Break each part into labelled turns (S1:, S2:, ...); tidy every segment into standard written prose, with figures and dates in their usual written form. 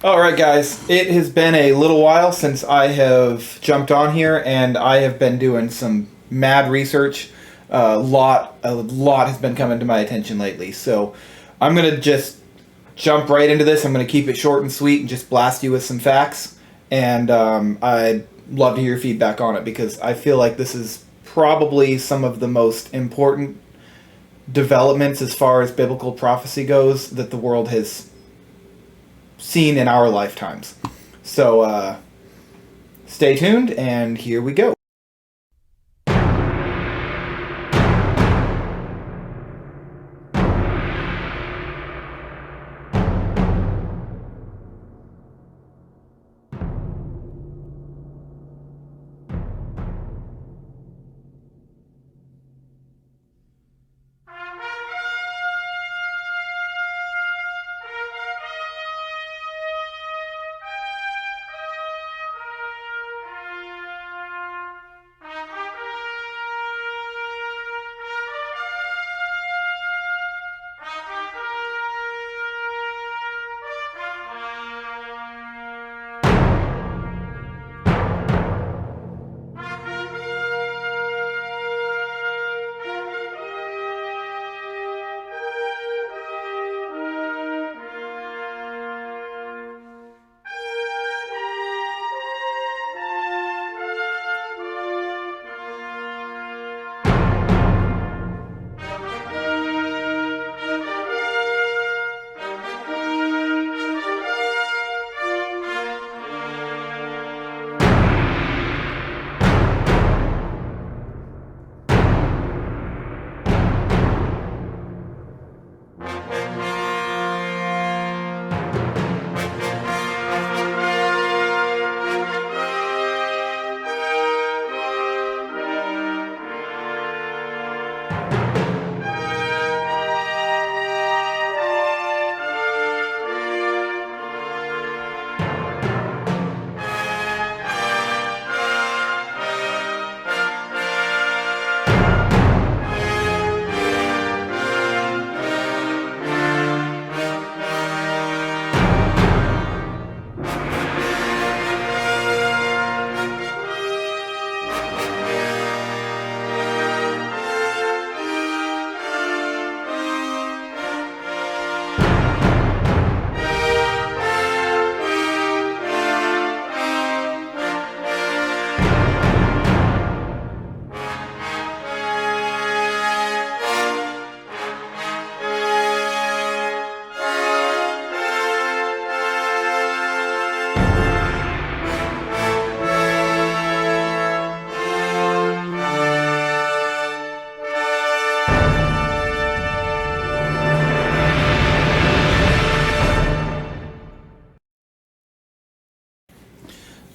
S1: All right, guys. It has been a little while since I have jumped on here, and I have been doing some mad research. A lot has been coming to my attention lately. So I'm gonna just jump right into this. I'm gonna keep it short and sweet, and just blast you with some facts. And I'd love to hear your feedback on it because I feel like this is probably some of the most important developments as far as biblical prophecy goes that the world has seen in our lifetimes. So stay tuned, and here we go.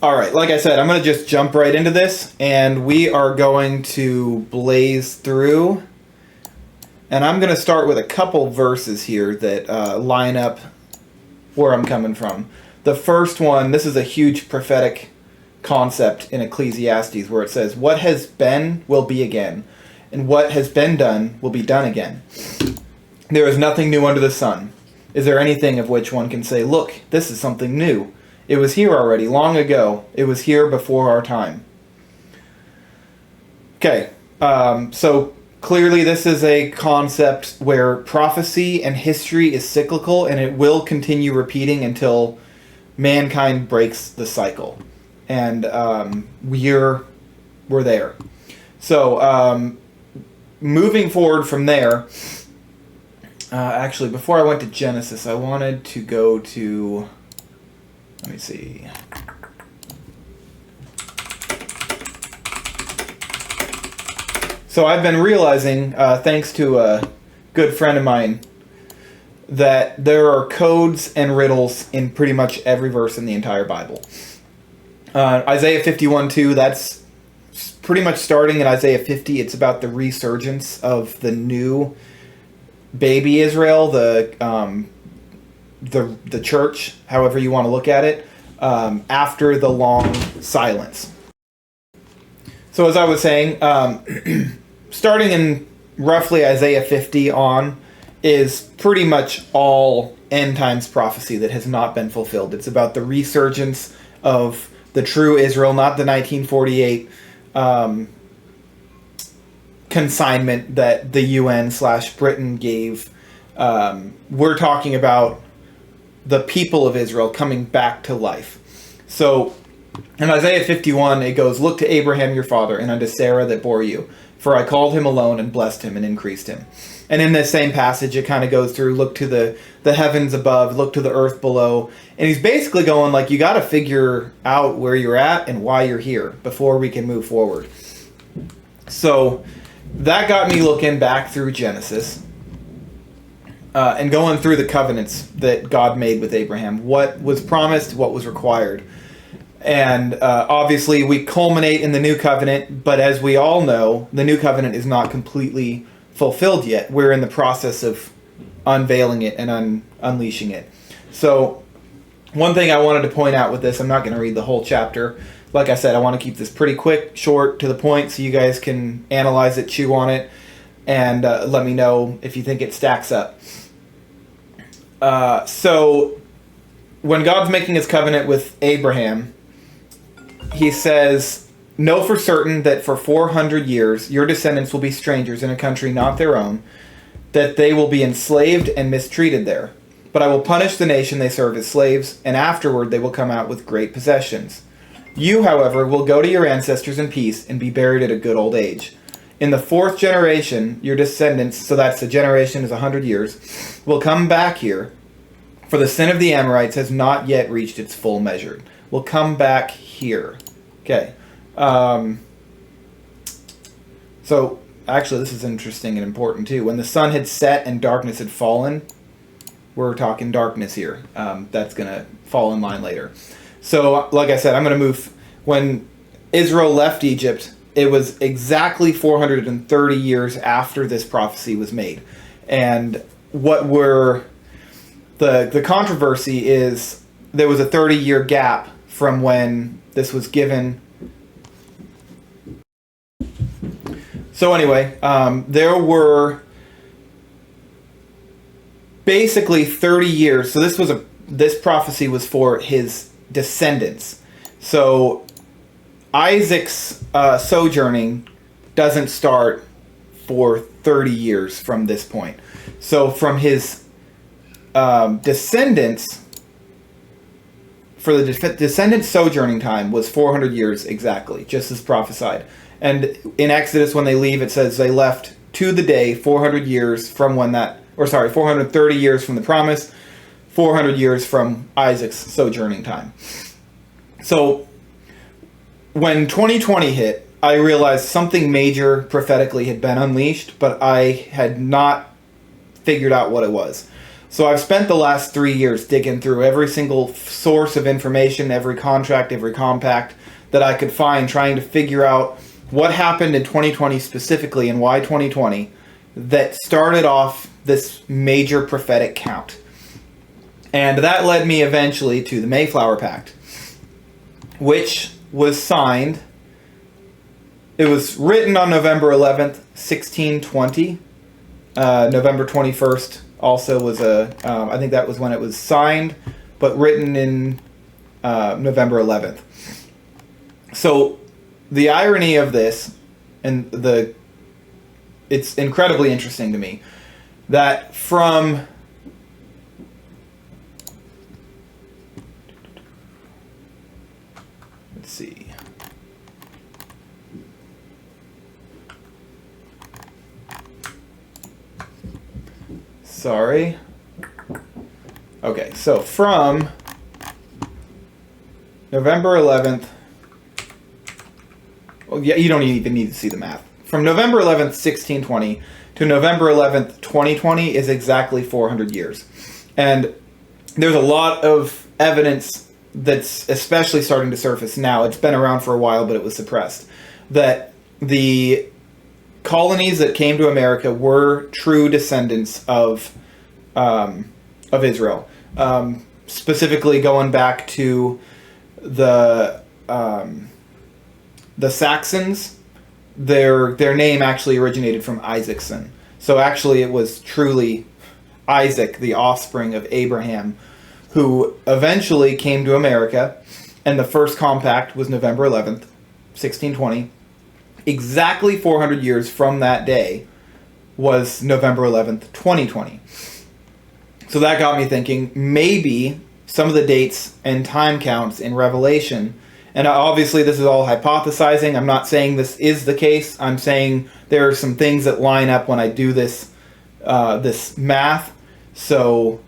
S1: All right, like I said, I'm going to just jump right into this, and we are going to blaze through. And I'm going to start with a couple verses here that line up where I'm coming from. The first one, this is a huge prophetic concept in Ecclesiastes where it says, "What has been will be again, and what has been done will be done again. There is nothing new under the sun. Is there anything of which one can say, 'Look, this is something new'? It was here already, long ago. It was here before our time." Okay, so clearly this is a concept where prophecy and history is cyclical, and it will continue repeating until mankind breaks the cycle. And we're there. So moving forward from there, actually, before I went to Genesis, I wanted to go to... Let me see. So I've been realizing, thanks to a good friend of mine, that there are codes and riddles in pretty much every verse in the entire Bible. Isaiah 51:2, that's pretty much starting in Isaiah 50. It's about the resurgence of the new baby Israel, the church, however you want to look at it, after the long silence. So as I was saying, starting in roughly Isaiah 50 on is pretty much all end times prophecy that has not been fulfilled. It's about the resurgence of the true Israel, not the 1948 consignment that the UN/Britain gave. We're talking about the people of Israel coming back to life. So in Isaiah 51, it goes, "Look to Abraham your father, and unto Sarah that bore you. For I called him alone, and blessed him, and increased him." And in this same passage, it kind of goes through, look to the heavens above, look to the earth below. And he's basically going, like, you got to figure out where you're at and why you're here before we can move forward. So that got me looking back through Genesis and going through the covenants that God made with Abraham. What was promised, what was required. And obviously we culminate in the new covenant, but as we all know, the new covenant is not completely fulfilled yet. We're in the process of unveiling it and unleashing it. So one thing I wanted to point out with this, I'm not going to read the whole chapter. Like I said, I want to keep this pretty quick, short, to the point, so you guys can analyze it, chew on it, and let me know if you think it stacks up. So when God's making his covenant with Abraham, he says, "Know for certain that for 400 years your descendants will be strangers in a country not their own, that they will be enslaved and mistreated there. But I will punish the nation they serve as slaves, and afterward they will come out with great possessions. You, however, will go to your ancestors in peace and be buried at a good old age. In the 4th generation, your descendants," so that's a generation is 100 years, "will come back here, for the sin of the Amorites has not yet reached its full measure." Will come back here. Okay. So, actually, this is interesting and important, too. When the sun had set and darkness had fallen, we're talking darkness here. That's going to fall in line later. So, like I said, I'm going to move. When Israel left Egypt, it was exactly 430 years after this prophecy was made. And what were the controversy is there was a 30-year gap from when this was given. So anyway, there were basically 30 years. So this prophecy was for his descendants. So Isaac's sojourning doesn't start for 30 years from this point. So from his descendants, for the descendants' sojourning time was 400 years exactly, just as prophesied. And in Exodus, when they leave, it says they left to the day 400 years from 430 years from the promise, 400 years from Isaac's sojourning time. So when 2020 hit, I realized something major prophetically had been unleashed, but I had not figured out what it was. So I've spent the last 3 years digging through every single source of information, every contract, every compact that I could find, trying to figure out what happened in 2020 specifically and why 2020 that started off this major prophetic count. And that led me eventually to the Mayflower Pact, which was signed. It was written on November 11th, 1620. November 21st also was I think that was when it was signed, but written in November 11th. So the irony of this, and it's incredibly interesting to me, that from let's see. Sorry. Okay, so from November 11th, well, yeah, you don't even need to see the math. From November 11th, 1620 to November 11th, 2020 is exactly 400 years. And there's a lot of evidence that's especially starting to surface now. It's been around for a while, but it was suppressed. That the colonies that came to America were true descendants of Israel. Specifically going back to the Saxons, their name actually originated from Isaacson. So actually it was truly Isaac, the offspring of Abraham, who eventually came to America, and the first compact was November 11th, 1620. Exactly 400 years from that day was November 11th, 2020. So that got me thinking, maybe some of the dates and time counts in Revelation, and obviously this is all hypothesizing. I'm not saying this is the case. I'm saying there are some things that line up when I do this math. So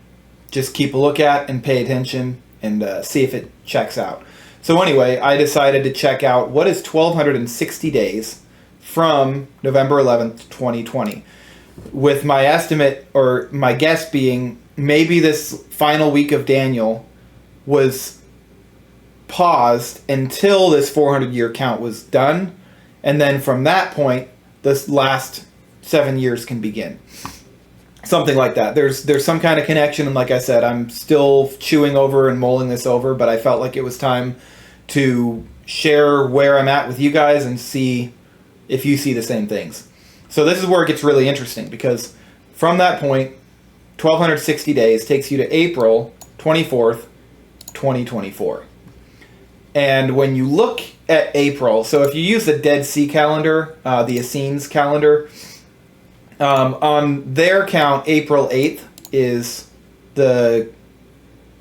S1: just keep a look at and pay attention and see if it checks out. So anyway, I decided to check out what is 1,260 days from November 11th, 2020. With my estimate, or my guess being, maybe this final week of Daniel was paused until this 400-year count was done, and then from that point, this last 7 years can begin. Something like that. There's some kind of connection, and like I said, I'm still chewing over and mulling this over, but I felt like it was time to share where I'm at with you guys and see if you see the same things. So this is where it gets really interesting, because from that point, 1,260 days takes you to April 24th, 2024. And when you look at April, so if you use the Dead Sea calendar, the Essenes calendar, on their count, April 8th is the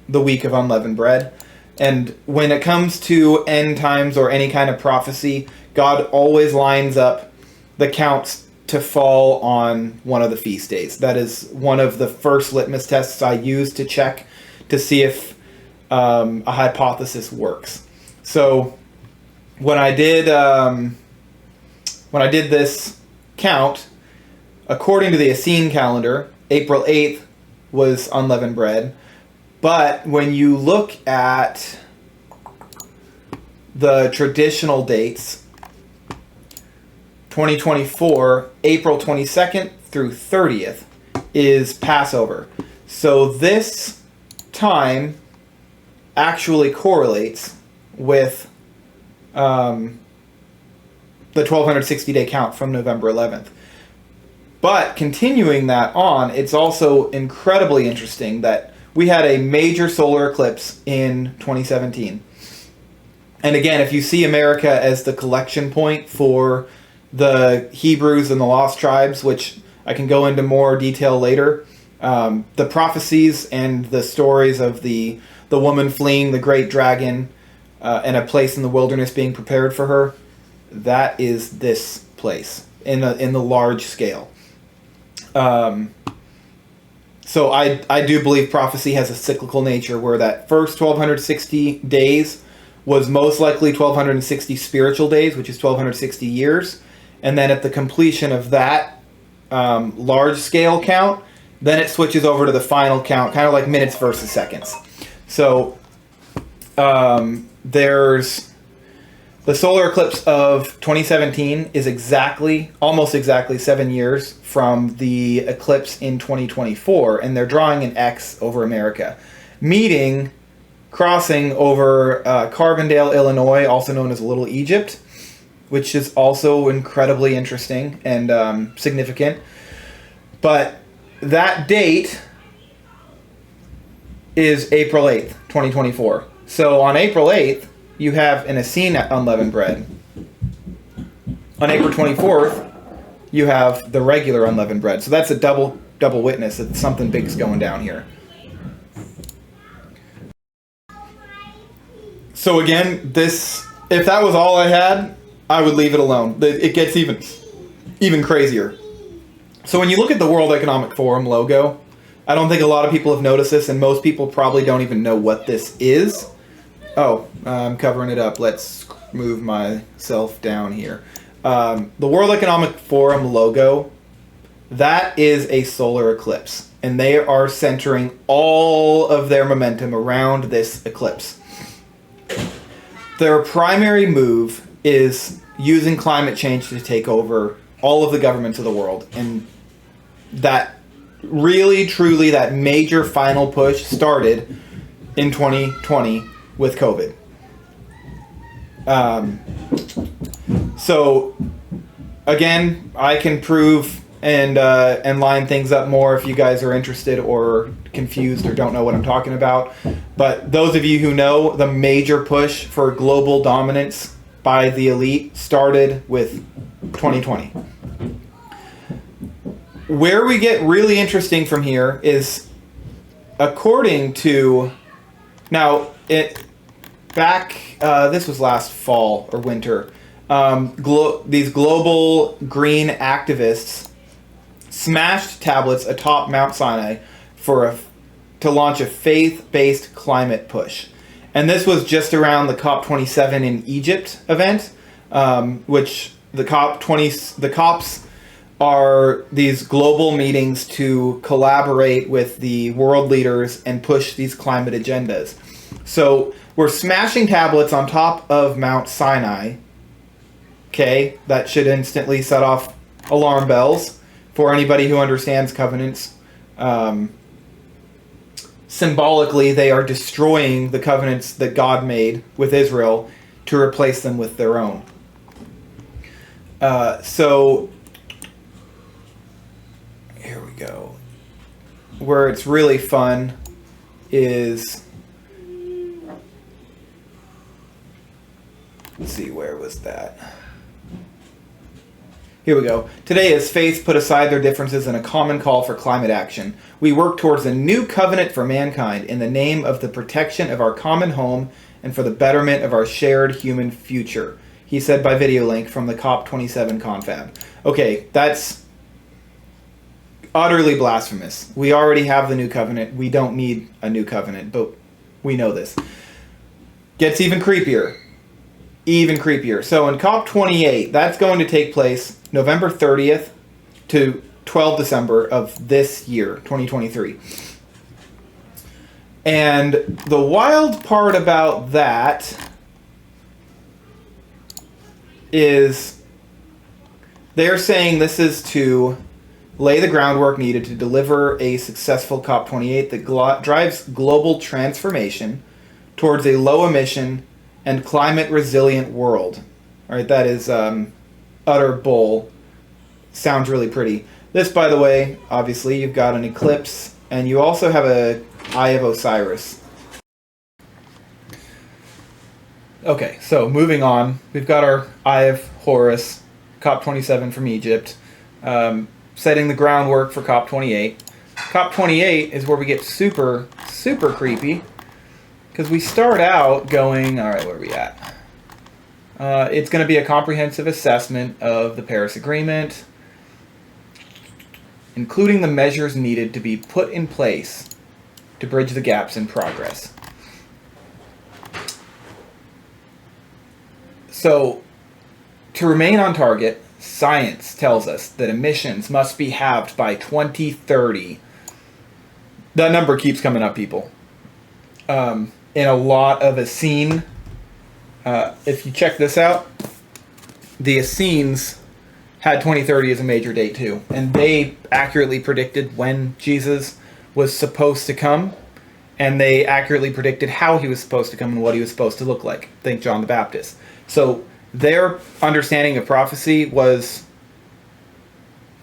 S1: week of unleavened bread. And when it comes to end times or any kind of prophecy, God always lines up the counts to fall on one of the feast days. That is one of the first litmus tests I use to check to see if a hypothesis works. So when I did this count, according to the Essene calendar, April 8th was unleavened bread. But when you look at the traditional dates, 2024, April 22nd through 30th is Passover. So this time actually correlates with the 1,260-day count from November 11th. But continuing that on, it's also incredibly interesting that we had a major solar eclipse in 2017. And again, if you see America as the collection point for the Hebrews and the Lost Tribes, which I can go into more detail later, the prophecies and the stories of the woman fleeing the great dragon and a place in the wilderness being prepared for her, that is this place in the large scale. So I do believe prophecy has a cyclical nature, where that first 1,260 days was most likely 1,260 spiritual days, which is 1,260 years. And then at the completion of that large scale count, then it switches over to the final count, kind of like minutes versus seconds. So there's the solar eclipse of 2017 is almost exactly 7 years from the eclipse in 2024, and they're drawing an X over America, crossing over Carbondale, Illinois, also known as Little Egypt, which is also incredibly interesting and significant. But that date is April 8th, 2024. So on April 8th, you have an Essene unleavened bread. On April 24th, you have the regular unleavened bread. So that's a double witness that something big's going down here. So again, if that was all I had, I would leave it alone. It gets even crazier. So when you look at the World Economic Forum logo, I don't think a lot of people have noticed this, and most people probably don't even know what this is. Oh, I'm covering it up. Let's move myself down here. The World Economic Forum logo, that is a solar eclipse, and they are centering all of their momentum around this eclipse. Their primary move is using climate change to take over all of the governments of the world, and that really, truly, that major final push started in 2020 with COVID. So, again, I can prove and line things up more if you guys are interested or confused or don't know what I'm talking about. But those of you who know, the major push for global dominance by the elite started with 2020. Where we get really interesting from here is, according to, now it back this was last fall or winter, these global green activists smashed tablets atop Mount Sinai to launch a faith-based climate push. And this was just around the COP27 in Egypt event, which the COPs are these global meetings to collaborate with the world leaders and push these climate agendas. So we're smashing tablets on top of Mount Sinai. Okay, that should instantly set off alarm bells for anybody who understands covenants. Symbolically, they are destroying the covenants that God made with Israel to replace them with their own. So here we go. Where it's really fun is, let's see, where was that? Here we go. Today, as faiths put aside their differences in a common call for climate action, we work towards a new covenant for mankind in the name of the protection of our common home and for the betterment of our shared human future, he said by video link from the COP27 confab. Okay, that's utterly blasphemous. We already have the new covenant. We don't need a new covenant, but we know this. Gets even creepier. Even creepier. So in COP28, that's going to take place November 30th to 12 December of this year, 2023. And the wild part about that is they're saying this is to lay the groundwork needed to deliver a successful COP28 that drives global transformation towards a low-emission and climate-resilient world. All right, that is utter bull. Sounds really pretty. This, by the way, obviously, you've got an eclipse, and you also have a Eye of Osiris. Okay, so moving on. We've got our Eye of Horus, COP27 from Egypt, setting the groundwork for COP28. COP28 is where we get super, super creepy, because we start out going, all right, where are we at? It's going to be a comprehensive assessment of the Paris Agreement, including the measures needed to be put in place to bridge the gaps in progress. So, to remain on target, science tells us that emissions must be halved by 2030. That number keeps coming up, people. In a lot of Essenes, if you check this out, the Essenes had 2030 as a major date too, and they accurately predicted when Jesus was supposed to come, and they accurately predicted how he was supposed to come and what he was supposed to look like. Think John the Baptist. So their understanding of prophecy was,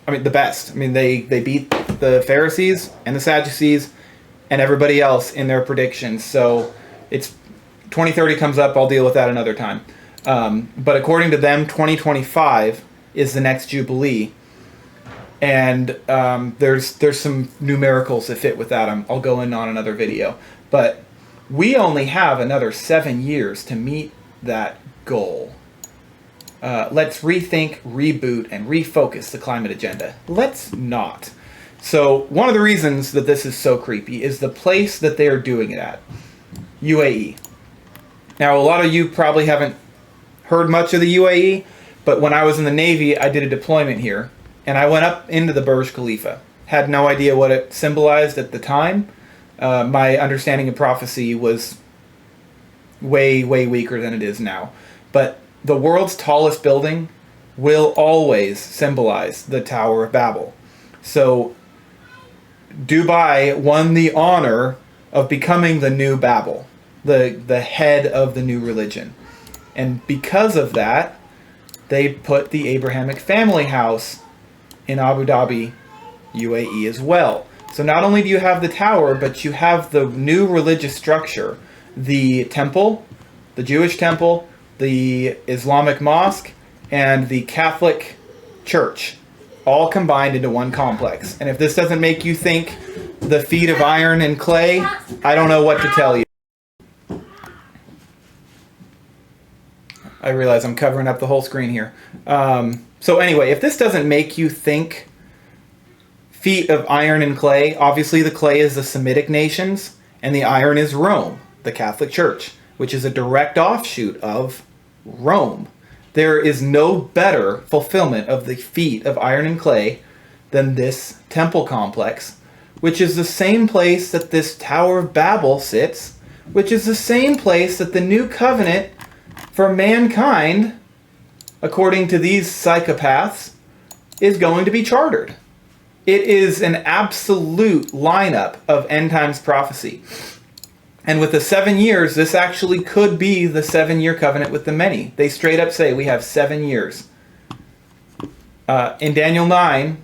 S1: the best. They beat the Pharisees and the Sadducees and everybody else in their predictions. So it's 2030 comes up, I'll deal with that another time. But according to them, 2025 is the next Jubilee. And there's some numericals that fit with that. I'll go in on another video. But we only have another 7 years to meet that goal. Let's rethink, reboot, and refocus the climate agenda. Let's not. So one of the reasons that this is so creepy is the place that they are doing it at. UAE. Now, a lot of you probably haven't heard much of the UAE, but when I was in the Navy, I did a deployment here, and I went up into the Burj Khalifa. Had no idea what it symbolized at the time. My understanding of prophecy was way, way weaker than it is now. But the world's tallest building will always symbolize the Tower of Babel. So Dubai won the honor of becoming the new Babel, the head of the new religion. And because of that, they put the Abrahamic family house in Abu Dhabi, UAE as well. So not only do you have the tower, but you have the new religious structure, the temple, the Jewish temple, the Islamic mosque, and the Catholic church, all combined into one complex. And if this doesn't make you think the feet of iron and clay, I don't know what to tell you. I realize I'm covering up the whole screen here. So anyway, if this doesn't make you think feet of iron and clay, obviously the clay is the Semitic nations, and the iron is Rome, the Catholic Church, which is a direct offshoot of Rome. There is no better fulfillment of the feet of iron and clay than this temple complex, which is the same place that this Tower of Babel sits, which is the same place that the new covenant for mankind, according to these psychopaths, is going to be chartered. It is an absolute lineup of end times prophecy. And with the 7 years, this actually could be the 7-year covenant with the many. They straight up say we have 7 years. In Daniel 9,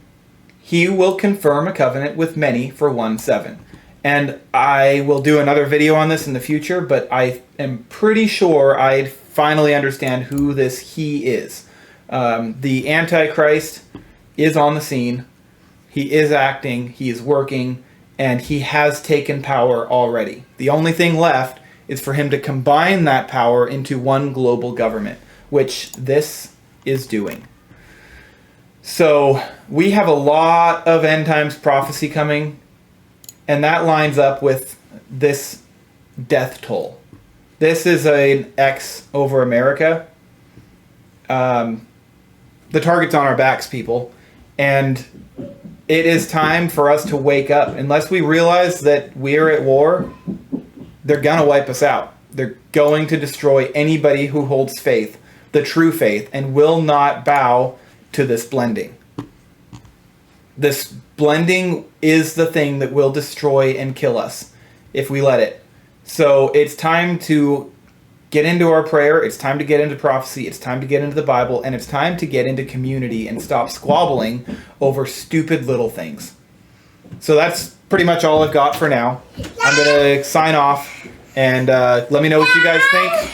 S1: he will confirm a covenant with many for 1/7. And I will do another video on this in the future, but I am pretty sure I finally understand who this he is. The Antichrist is on the scene. He is acting. He is working. And he has taken power already. The only thing left is for him to combine that power into one global government, which this is doing. So we have a lot of end times prophecy coming, and that lines up with this death toll. This is an X over America. The target's on our backs, people. And it is time for us to wake up. Unless we realize that we're at war, they're going to wipe us out. They're going to destroy anybody who holds faith, the true faith, and will not bow to this blending. This blending is the thing that will destroy and kill us if we let it. So it's time to get into our prayer. It's time to get into prophecy. It's time to get into the Bible. And it's time to get into community and stop squabbling over stupid little things. So that's pretty much all I've got for now. I'm going to sign off and let me know what you guys think.